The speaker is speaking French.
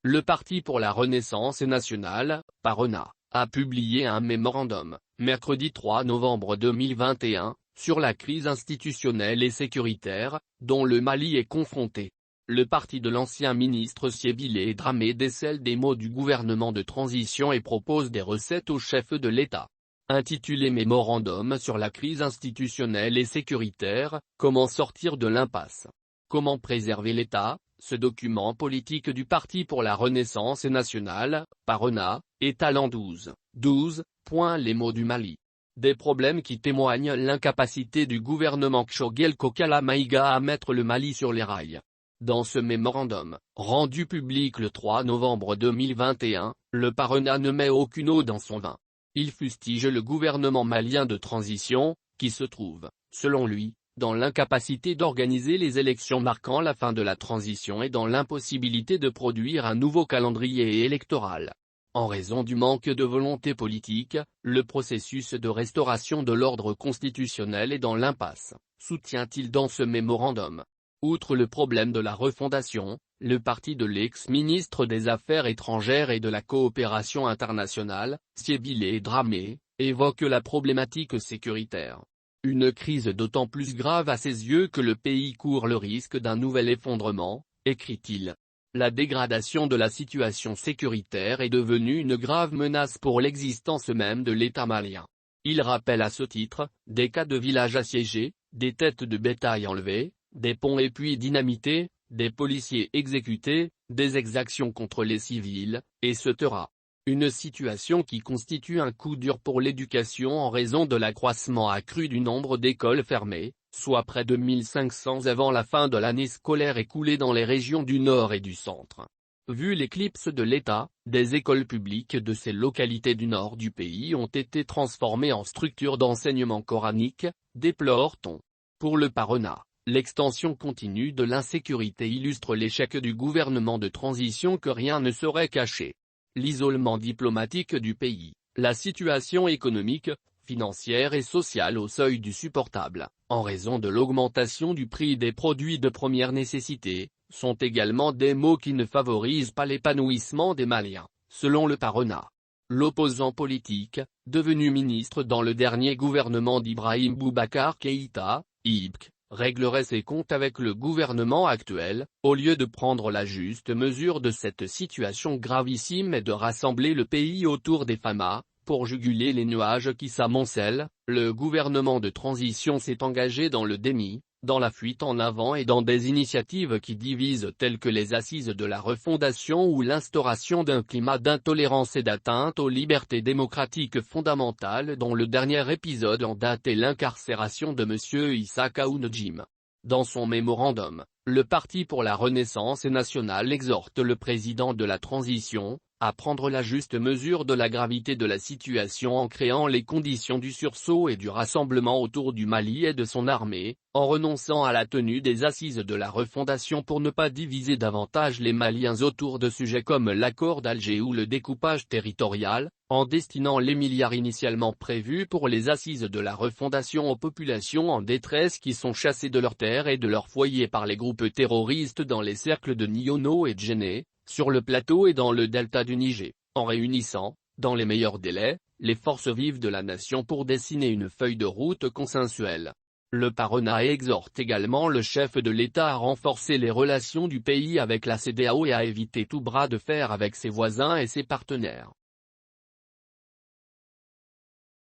Le Parti pour la Renaissance nationale, PARENA, a publié un mémorandum, mercredi 3 novembre 2021, sur la crise institutionnelle et sécuritaire, dont le Mali est confronté. Le parti de l'ancien ministre Sibylle Dramé décèle des maux du gouvernement de transition et propose des recettes au chef de l'État. Intitulé Mémorandum sur la crise institutionnelle et sécuritaire, comment sortir de l'impasse? Comment préserver l'État? Ce document politique du Parti pour la Renaissance nationale, PARENA, étale en 12 points les maux du Mali. Des problèmes qui témoignent l'incapacité du gouvernement Choguel Kokala Maïga à mettre le Mali sur les rails. Dans ce mémorandum, rendu public le 3 novembre 2021, le PARENA ne met aucune eau dans son vin. Il fustige le gouvernement malien de transition, qui se trouve, selon lui, dans l'incapacité d'organiser les élections marquant la fin de la transition et dans l'impossibilité de produire un nouveau calendrier électoral. En raison du manque de volonté politique, le processus de restauration de l'ordre constitutionnel est dans l'impasse, soutient-il dans ce mémorandum. Outre le problème de la refondation, le parti de l'ex-ministre des Affaires étrangères et de la coopération internationale, Sibylle Dramé, évoque la problématique sécuritaire. Une crise d'autant plus grave à ses yeux que le pays court le risque d'un nouvel effondrement, écrit-il. La dégradation de la situation sécuritaire est devenue une grave menace pour l'existence même de l'État malien. Il rappelle à ce titre, des cas de villages assiégés, des têtes de bétail enlevées, des ponts et puits dynamités, des policiers exécutés, des exactions contre les civils, etc. Une situation qui constitue un coup dur pour l'éducation en raison de l'accroissement accru du nombre d'écoles fermées, soit près de 1500 avant la fin de l'année scolaire écoulée dans les régions du Nord et du Centre. Vu l'éclipse de l'État, des écoles publiques de ces localités du nord du pays ont été transformées en structures d'enseignement coranique, déplore-t-on. Pour le PARENA, l'extension continue de l'insécurité illustre l'échec du gouvernement de transition que rien ne saurait cacher. L'isolement diplomatique du pays, la situation économique, financière et sociale au seuil du supportable, en raison de l'augmentation du prix des produits de première nécessité, sont également des maux qui ne favorisent pas l'épanouissement des Maliens, selon le PARENA. L'opposant politique, devenu ministre dans le dernier gouvernement d'Ibrahim Boubacar Keïta, IBK, réglerait ses comptes avec le gouvernement actuel, au lieu de prendre la juste mesure de cette situation gravissime et de rassembler le pays autour des FAMA, pour juguler les nuages qui s'amoncellent. Le gouvernement de transition s'est engagé dans le déni, dans la fuite en avant et dans des initiatives qui divisent telles que les assises de la refondation ou l'instauration d'un climat d'intolérance et d'atteinte aux libertés démocratiques fondamentales dont le dernier épisode en date est l'incarcération de M. Issa Kaounejim. Dans son mémorandum, le Parti pour la Renaissance nationale exhorte le président de la transition, à prendre la juste mesure de la gravité de la situation en créant les conditions du sursaut et du rassemblement autour du Mali et de son armée, en renonçant à la tenue des assises de la refondation pour ne pas diviser davantage les Maliens autour de sujets comme l'accord d'Alger ou le découpage territorial, en destinant les milliards initialement prévus pour les assises de la refondation aux populations en détresse qui sont chassées de leurs terres et de leurs foyers par les groupes terroristes dans les cercles de Niono et Djenné, sur le plateau et dans le delta du Niger, en réunissant, dans les meilleurs délais, les forces vives de la nation pour dessiner une feuille de route consensuelle. Le PARENA exhorte également le chef de l'État à renforcer les relations du pays avec la CEDEAO et à éviter tout bras de fer avec ses voisins et ses partenaires.